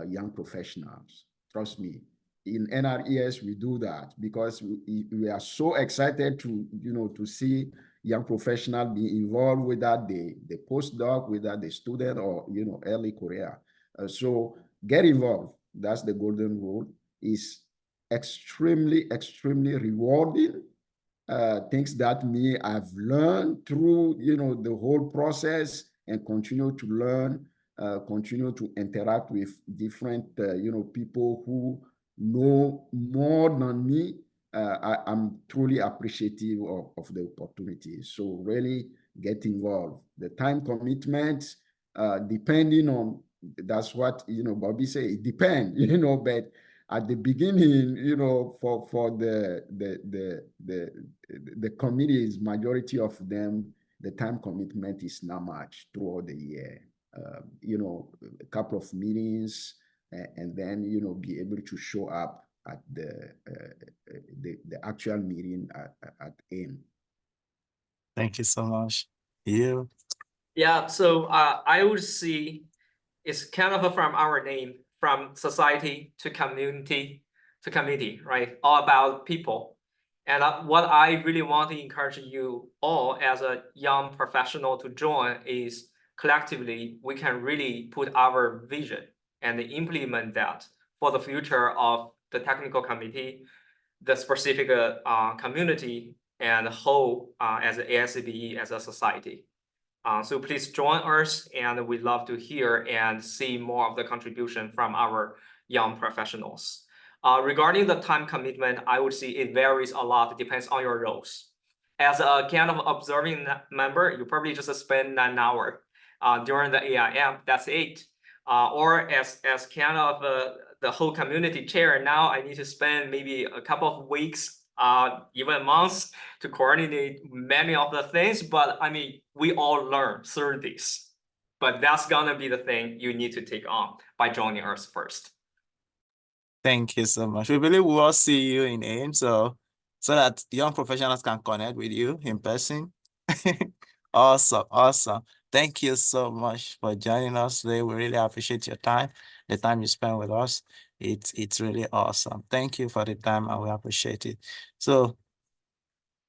young professionals. Trust me. In NRES, we do that because we are so excited to, you know, to see young professionals be involved with that, the postdoc, with that, the student, or, you know, early career. So get involved. That's the golden rule. Is extremely, extremely rewarding. Things that I've learned through, you know, the whole process, and continue to learn, continue to interact with different, you know, people who know more than me. I'm truly appreciative of the opportunity. So really get involved. The time commitment, depending on, that's what, you know, Bobby said, it depends, you know, but at the beginning, you know, for the committees, majority of them, the time commitment is not much throughout the year. You know, a couple of meetings, and then, you know, be able to show up at the actual meeting at AIM. Thank you so much. You? Yeah, so I would see it's kind of from our name, from society to community to committee, right? All about people. And what I really want to encourage you all as a young professional to join is collectively, we can really put our vision and implement that for the future of the technical committee, the specific community, and the whole as an ASABE, as a society. So please join us, and we'd love to hear and see more of the contribution from our young professionals. Regarding the time commitment, I would say it varies a lot. It depends on your roles. As a kind of observing member, you probably just spend 9 hours during the AIM, that's it. Or as kind of the whole community chair, now I need to spend maybe a couple of weeks, even months, to coordinate many of the things. But I mean, we all learn through this. But that's gonna be the thing you need to take on by joining us first. Thank you so much. We believe we will see you in AIM, so that young professionals can connect with you in person. Awesome, awesome. Thank you so much for joining us today. We really appreciate your time, the time you spend with us. It's really awesome. Thank you for the time, and we appreciate it. So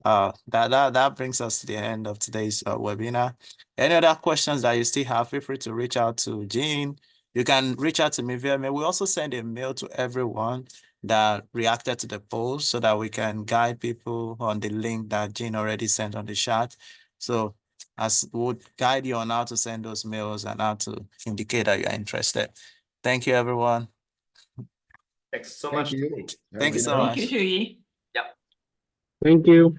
that brings us to the end of today's webinar. Any other questions that you still have, feel free to reach out to Jiang. You can reach out to me via mail. We also send a mail to everyone that reacted to the post so that we can guide people on the link that Jiang already sent on the chat. So as we would guide you on how to send those mails and how to indicate that you're interested. Thank you, everyone. Thanks so Thank much. you. Thank you so Thank much. you, Shuyi. Yep. Thank you.